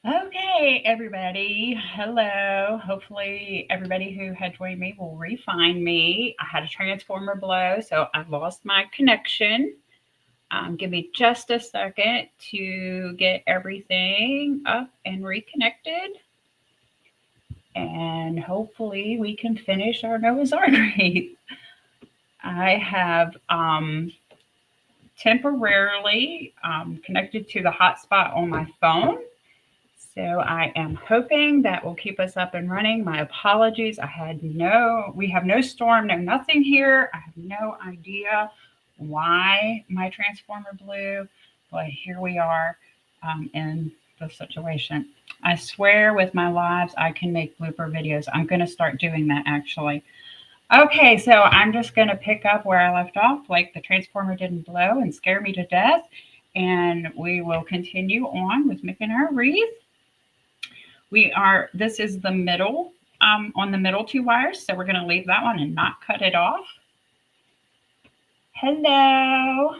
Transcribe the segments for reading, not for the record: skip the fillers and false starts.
Okay, everybody. Hello. Hopefully, everybody who had joined me will re-find me. I had a transformer blow, so I lost my connection. Give me just a second to get everything up and reconnected. And hopefully, we can finish our Noah's Ark race. I have temporarily connected to the hotspot on my phone. So I am hoping that will keep us up and running. My apologies. We have no storm, no nothing here. I have no idea why my transformer blew, but here we are in the situation. I swear with my lives, I can make blooper videos. I'm going to start doing that actually. Okay, so I'm just going to pick up where I left off, like the transformer didn't blow and scare me to death. And we will continue on with making our wreath. This is the middle, on the middle two wires. So we're going to leave that one and not cut it off. Hello.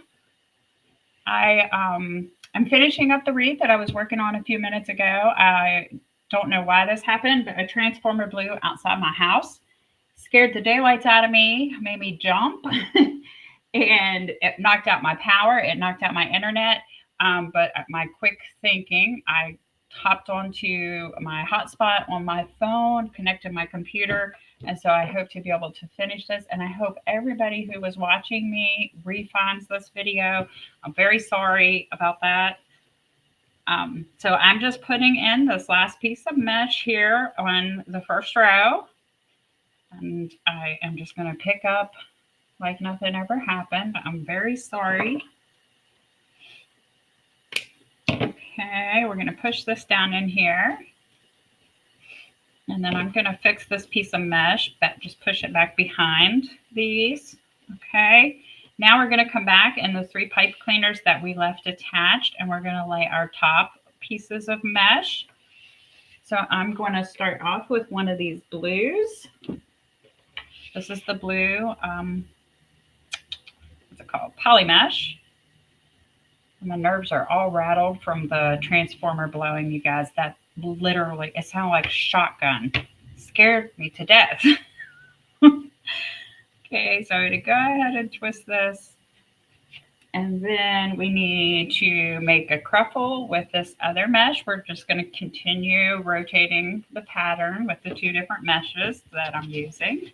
I'm finishing up the wreath that I was working on a few minutes ago. I don't know why this happened, but a transformer blew outside my house. Scared the daylights out of me, made me jump, and it knocked out my power. It knocked out my internet. But my quick thinking, I hopped onto my hotspot on my phone, connected my computer, and so I hope to be able to finish this. And I hope everybody who was watching me refinds this video. I'm very sorry about that. So I'm just putting in this last piece of mesh here on the first row. And I am just going to pick up like nothing ever happened. I'm very sorry. Okay, we're going to push this down in here. And then I'm going to fix this piece of mesh, but just push it back behind these. Okay, now we're going to come back in the 3 pipe cleaners that we left attached, and we're going to lay our top pieces of mesh. So I'm going to start off with one of these blues. This is the blue, what's it called? Polymesh. My nerves are all rattled from the transformer blowing, you guys. That literally, it sounded like a shotgun. Scared me to death. Okay, so I'm going to go ahead and twist this. And then we need to make a cruffle with this other mesh. We're just going to continue rotating the pattern with the 2 different meshes that I'm using.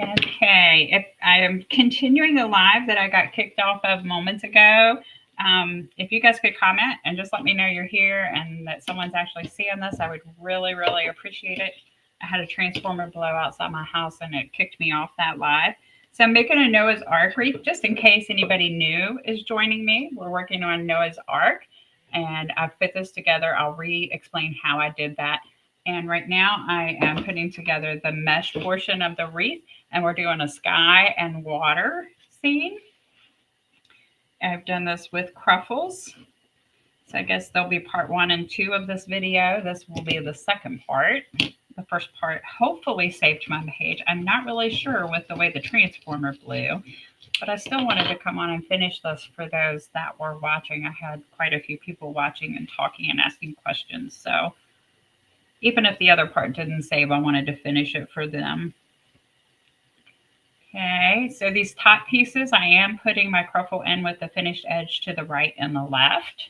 Okay, if I am continuing the live that I got kicked off of moments ago, if you guys could comment and just let me know you're here and that someone's actually seeing this, I would really, really appreciate it. I had a transformer blow outside my house and it kicked me off that live. So I'm making a Noah's Ark wreath just in case anybody new is joining me. We're working on Noah's Ark and I've put this together. I'll re-explain how I did that. And right now I am putting together the mesh portion of the wreath, and we're doing a sky and water scene. I've done this with Cruffles. So I guess there'll be part 1 and 2 of this video. This will be the second part. The first part hopefully saved my page. I'm not really sure with the way the transformer blew, but I still wanted to come on and finish this for those that were watching. I had quite a few people watching and talking and asking questions. So even if the other part didn't save, I wanted to finish it for them. Okay, so these top pieces, I am putting my Cruffle in with the finished edge to the right and the left.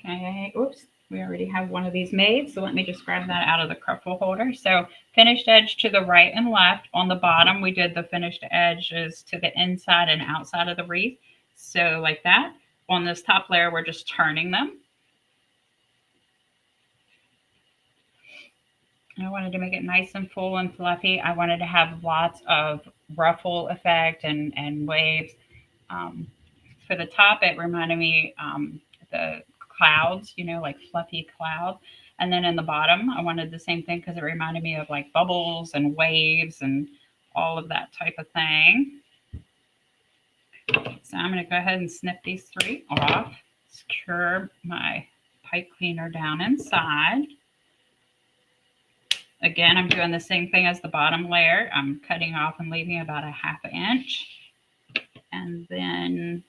Okay, oops, we already have one of these made, so let me just grab that out of the Cruffle holder. So finished edge to the right and left. On the bottom, we did the finished edges to the inside and outside of the wreath. So like that. On this top layer, we're just turning them. I wanted to make it nice and full and fluffy. I wanted to have lots of ruffle effect and waves. For the top, it reminded me the clouds, like fluffy cloud. And then in the bottom, I wanted the same thing because it reminded me of like bubbles and waves and all of that type of thing. So I'm going to go ahead and snip these 3 off, secure my pipe cleaner down inside. Again, I'm doing the same thing as the bottom layer. I'm cutting off and leaving about a 1/2 inch. And then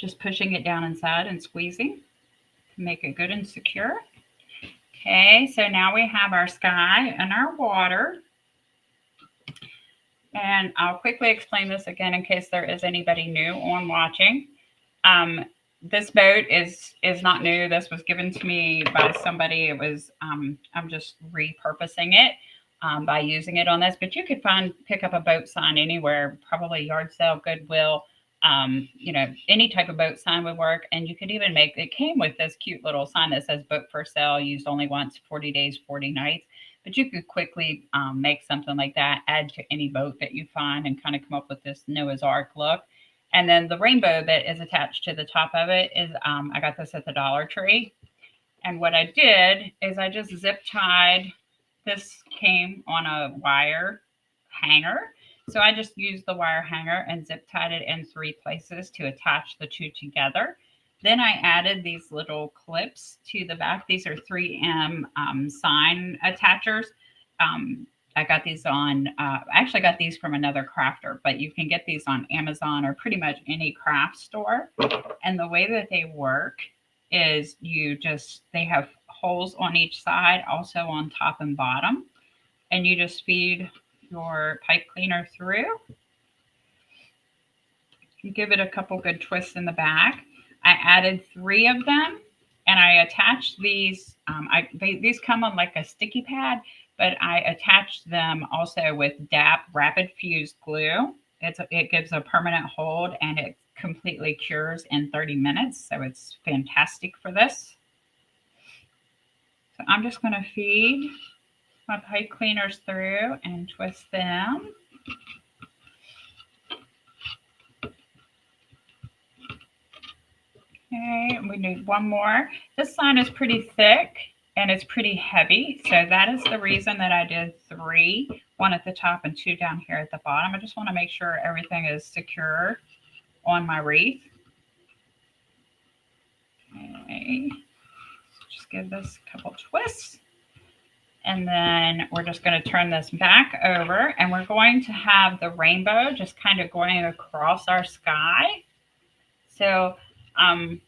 Just pushing it down inside and squeezing to make it good and secure. Okay, so now we have our sky and our water. And I'll quickly explain this again in case there is anybody new on watching. This boat is not new. This was given to me by somebody. It was I'm just repurposing it by using it on this. But you could pick up a boat sign anywhere, probably yard sale, Goodwill. You know, any type of boat sign would work. And you could even make, it came with this cute little sign that says boat for sale, used only once, 40 days, 40 nights. But you could quickly make something like that, add to any boat that you find, and kind of come up with this Noah's Ark look. And then the rainbow that is attached to the top of it is, I got this at the Dollar Tree. And what I did is I just zip tied, this came on a wire hanger. So I just used the wire hanger and zip tied it in 3 places to attach the two together. Then I added these little clips to the back. These are 3M sign attachers. I got these on, I actually got these from another crafter, but you can get these on Amazon or pretty much any craft store. And the way that they work is they have holes on each side, also on top and bottom. And you just feed your pipe cleaner through. You give it a couple good twists in the back. I added 3 of them, and I attached these. These come on like a sticky pad, but I attached them also with DAP Rapid Fuse glue. It gives a permanent hold, and it completely cures in 30 minutes, so it's fantastic for this. So I'm just going to feed my pipe cleaners through and twist them. Okay, we need one more. This sign is pretty thick and it's pretty heavy, so that is the reason that I did 3, 1 at the top and 2 down here at the bottom. I just want to make sure everything is secure on my wreath. Okay, just give this a couple twists. And then we're just going to turn this back over, and we're going to have the rainbow just kind of going across our sky. So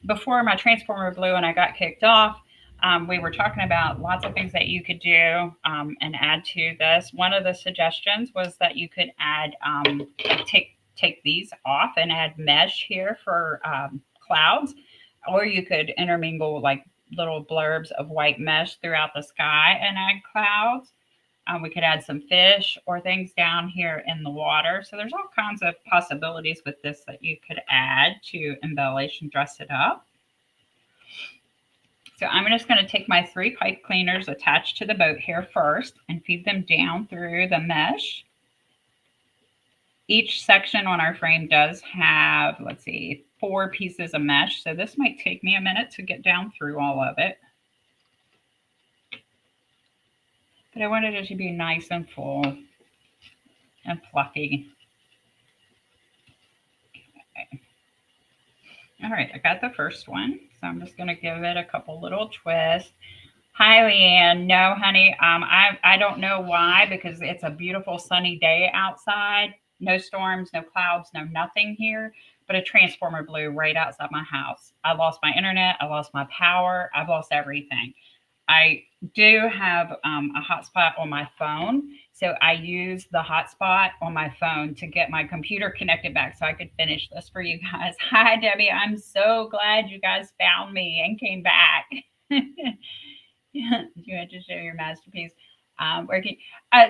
before my transformer blue and I got kicked off, we were talking about lots of things that you could do and add to this. One of the suggestions was that you could add, take these off and add mesh here for clouds, or you could intermingle like little blurbs of white mesh throughout the sky and add clouds. We could add some fish or things down here in the water. So there's all kinds of possibilities with this that you could add to embellish and dress it up. So I'm just going to take my 3 pipe cleaners attached to the boat here first and feed them down through the mesh. Each section on our frame does have, let's see, 4 pieces of mesh. So this might take me a minute to get down through all of it. But I wanted it to be nice and full and fluffy. Okay. All right, I got the first one. So I'm just going to give it a couple little twists. Hi, Leanne. No, honey, I don't know why, because it's a beautiful sunny day outside. No storms, no clouds, no nothing here, but a transformer blew right outside my house. I lost my internet. I lost my power. I've lost everything. I do have a hotspot on my phone, so I use the hotspot on my phone to get my computer connected back so I could finish this for you guys. Hi, Debbie. I'm so glad you guys found me and came back. You had to show your masterpiece. Working.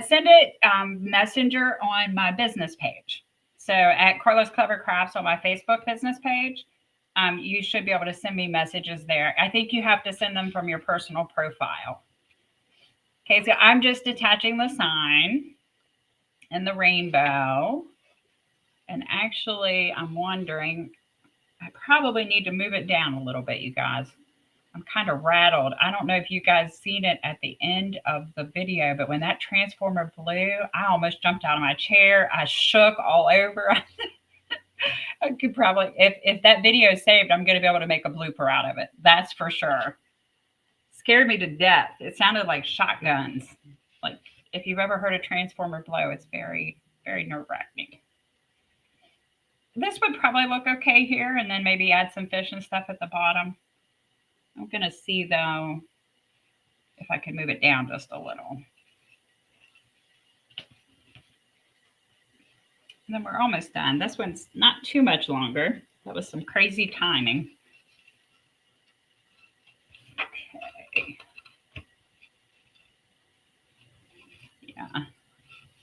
Send it messenger on my business page. So at Karla's Clever Crafts on my Facebook business page. You should be able to send me messages there. I think you have to send them from your personal profile. Okay, so I'm just attaching the sign and the rainbow. And actually, I'm wondering, I probably need to move it down a little bit, you guys. I'm kind of rattled. I don't know if you guys seen it at the end of the video, but when that transformer blew, I almost jumped out of my chair. I shook all over. I could probably, if that video is saved, I'm going to be able to make a blooper out of it. That's for sure. Scared me to death. It sounded like shotguns. Like if you've ever heard a transformer blow, it's very, very nerve-wracking. This would probably look okay here, and then maybe add some fish and stuff at the bottom. I'm going to see, though, if I can move it down just a little. And then we're almost done. This one's not too much longer. That was some crazy timing. Okay.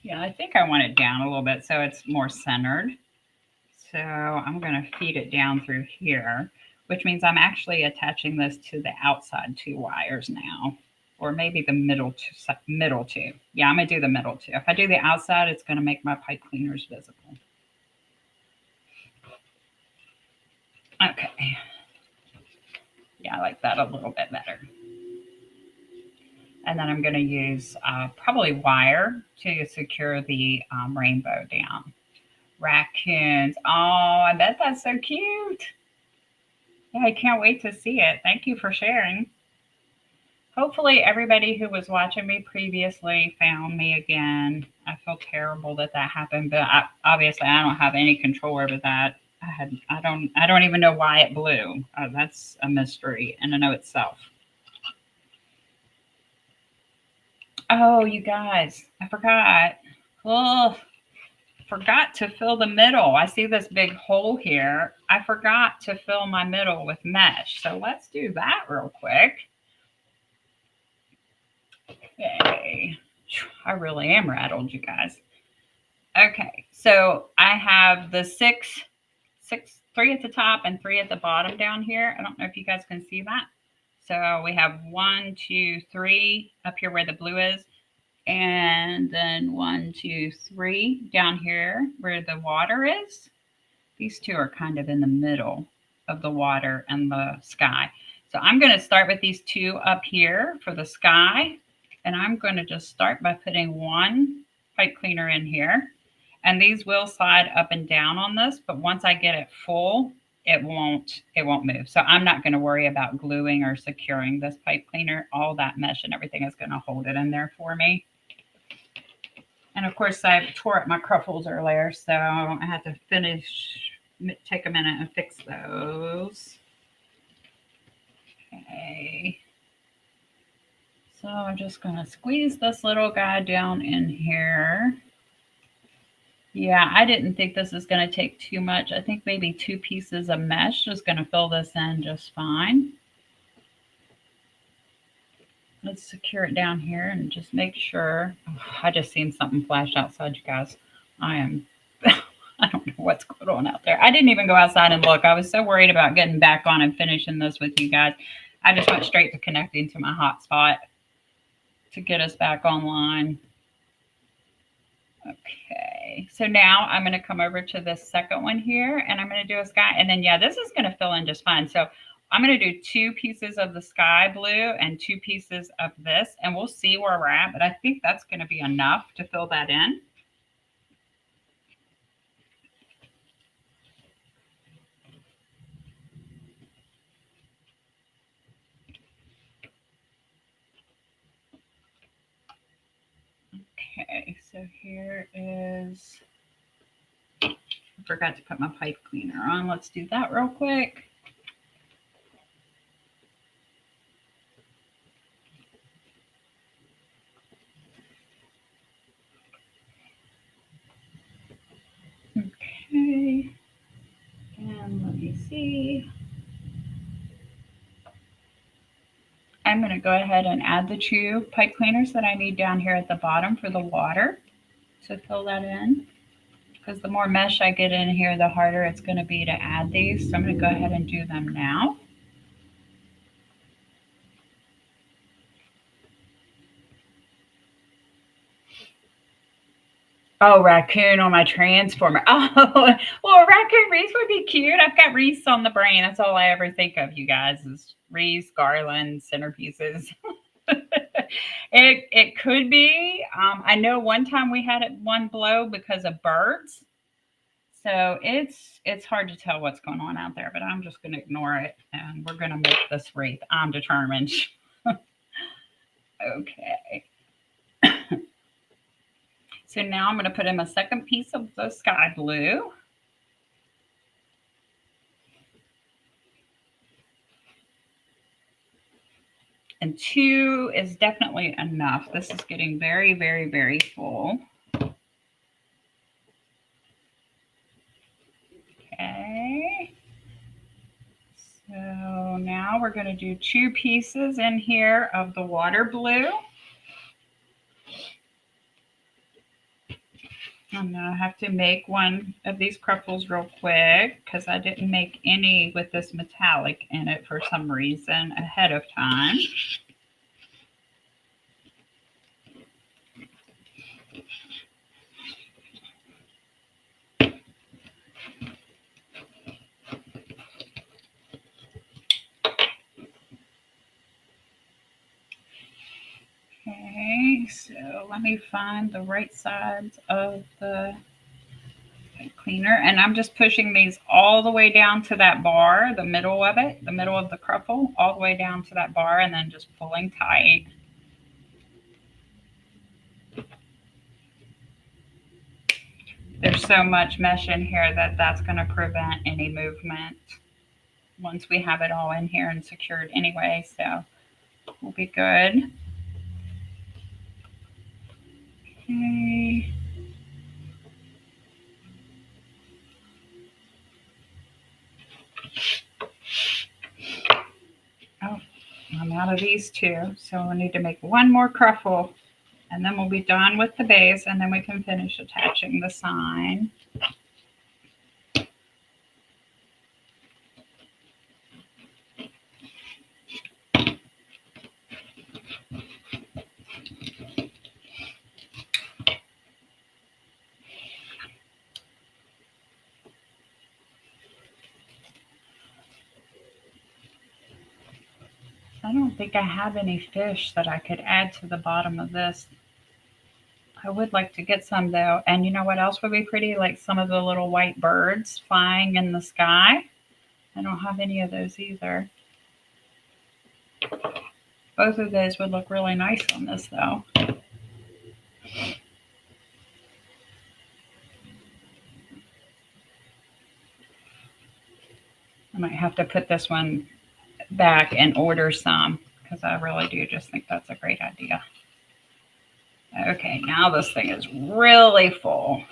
Yeah, I think I want it down a little bit so it's more centered. So I'm going to feed it down through here, which means I'm actually attaching this to the outside 2 wires now, or maybe the middle two. Yeah, I'm going to do the middle two. If I do the outside, it's going to make my pipe cleaners visible. Okay. Yeah, I like that a little bit better. And then I'm going to use probably wire to secure the rainbow down. Raccoons. Oh, I bet that's so cute. Yeah, I can't wait to see it. Thank you for sharing. Hopefully everybody who was watching me previously found me again. I feel terrible that that happened, but obviously I don't have any control over that. I don't even know why it blew. That's a mystery in and of itself. Oh, you guys, I forgot. Oh, forgot to fill the middle. I see this big hole here. I forgot to fill my middle with mesh. So let's do that real quick. Okay. I really am rattled, you guys. Okay, so I have the three at the top and 3 at the bottom down here. I don't know if you guys can see that. So we have 1, 2, 3 up here where the blue is, and then 1, 2, 3 down here where the water is. These 2 are kind of in the middle of the water and the sky. So I'm going to start with these 2 up here for the sky, and I'm going to just start by putting 1 pipe cleaner in here. And these will slide up and down on this, but once I get it full, it won't move. So I'm not going to worry about gluing or securing this pipe cleaner. All that mesh and everything is going to hold it in there for me. And of course, I tore up my Cruffles earlier, so I had to take a minute and fix those. Okay. So I'm just going to squeeze this little guy down in here. Yeah, I didn't think this is going to take too much. I think maybe 2 pieces of mesh is going to fill this in just fine. Let's secure it down here and just make sure. Oh, I just seen something flash outside, you guys. I don't know what's going on out there. I didn't even go outside and look. I was so worried about getting back on and finishing this with you guys. I just went straight to connecting to my hotspot to get us back online. Okay, so now I'm going to come over to this second one here, and I'm going to do a sky. And then, yeah, this is going to fill in just fine. So I'm going to do 2 pieces of the sky blue and 2 pieces of this, and we'll see where we're at. But I think that's going to be enough to fill that in. Okay, so here is, I forgot to put my pipe cleaner on. Let's do that real quick. Okay, and let me see. I'm going to go ahead and add the 2 pipe cleaners that I need down here at the bottom for the water to fill that in. Because the more mesh I get in here, the harder it's going to be to add these. So I'm going to go ahead and do them now. Oh, raccoon on my transformer. Oh, well, raccoon wreath would be cute. I've got wreaths on the brain. That's all I ever think of, you guys, is wreaths, garlands, centerpieces. It could be. I know one time we had it one blow because of birds. So it's hard to tell what's going on out there, but I'm just going to ignore it, and we're going to make this wreath. I'm determined. Okay. So now I'm going to put in a second piece of the sky blue. And 2 is definitely enough. This is getting very, very, very full. Okay. So now we're going to do 2 pieces in here of the water blue. I'm going to have to make one of these Cruffles real quick because I didn't make any with this metallic in it for some reason ahead of time. Okay, so let me find the right sides of the cleaner, and I'm just pushing these all the way down to that bar, the middle of it, the middle of the Cruffle, all the way down to that bar, and then just pulling tight. There's so much mesh in here that that's going to prevent any movement once we have it all in here and secured anyway, so we'll be good. Okay. Oh, I'm out of these 2, so I need to make one more Cruffle, and then we'll be done with the base, and then we can finish attaching the sign. I don't think I have any fish that I could add to the bottom of this. I would like to get some though. And you know what else would be pretty? Like some of the little white birds flying in the sky. I don't have any of those either. Both of those would look really nice on this though. I might have to put this one back and order some because I really do just think that's a great idea. Okay, now this thing is really full.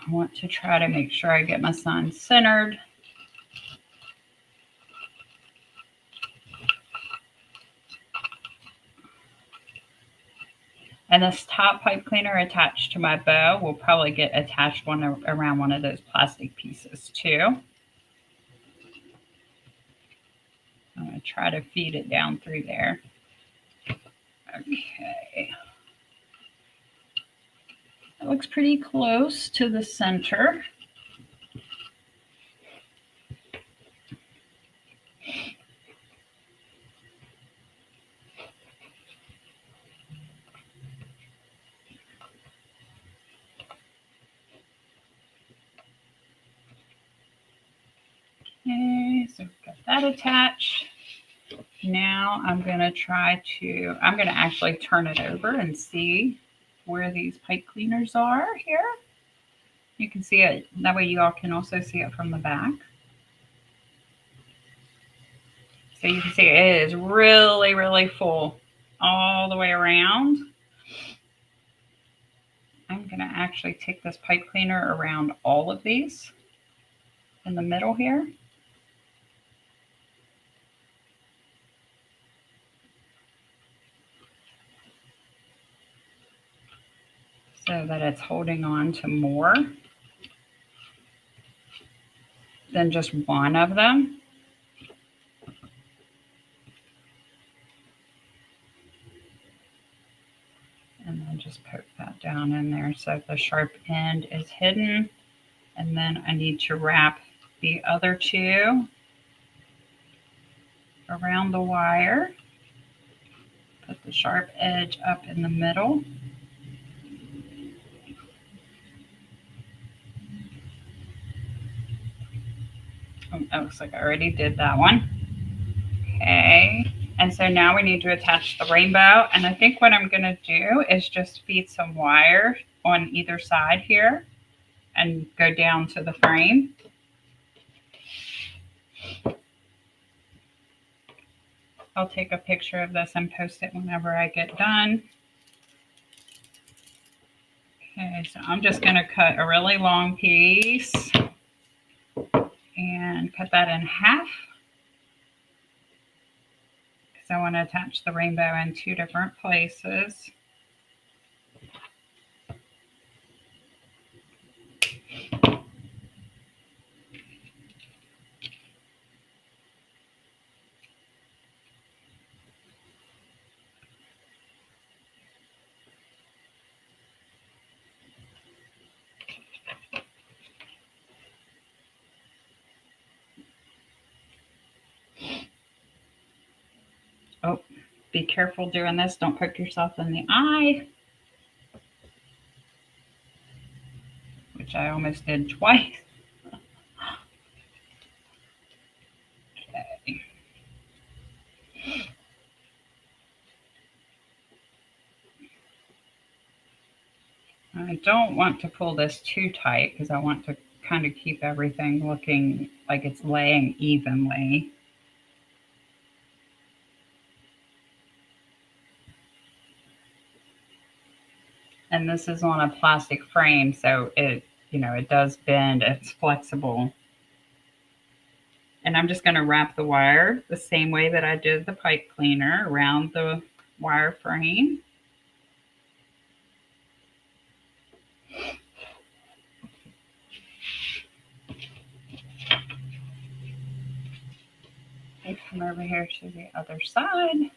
I want to try to make sure I get my sign centered. And this top pipe cleaner attached to my bow will probably get attached around one of those plastic pieces too. I'm going to try to feed it down through there. Okay. It looks pretty close to the center. Okay, so we've got that attached. Now I'm going to actually turn it over and see where these pipe cleaners are here. You can see it, that way you all can also see it from the back. So you can see it is really, really full all the way around. I'm going to actually take this pipe cleaner around all of these in the middle here. So that it's holding on to more than just one of them. And then just poke that down in there so the sharp end is hidden. And then I need to wrap the other 2 around the wire. Put the sharp edge up in the middle. Oh, that looks like I already did that one. Okay. And so now we need to attach the rainbow. And I think what I'm going to do is just feed some wire on either side here. and go down to the frame. I'll take a picture of this and post it whenever I get done. Okay, so I'm just going to cut a really long piece and cut that in half because I want to attach the rainbow in 2 different places. Oh, be careful doing this. Don't poke yourself in the eye, which I almost did twice. Okay. I don't want to pull this too tight because I want to kind of keep everything looking like it's laying evenly. And this is on a plastic frame, so it does bend, it's flexible. And I'm just going to wrap the wire the same way that I did the pipe cleaner around the wire frame. And come over here to the other side.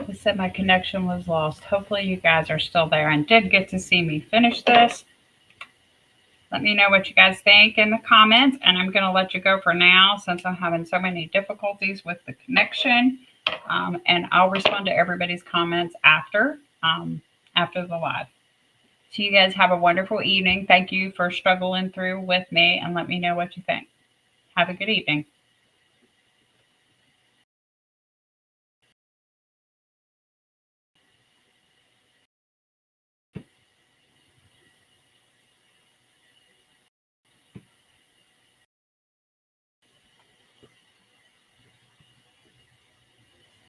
It said my connection was lost. Hopefully you guys are still there and did get to see me finish this. Let me know what you guys think in the comments, and I'm going to let you go for now since I'm having so many difficulties with the connection. And I'll respond to everybody's comments after the live. So you guys have a wonderful evening. Thank you for struggling through with me, and let me know what you think. Have a good evening.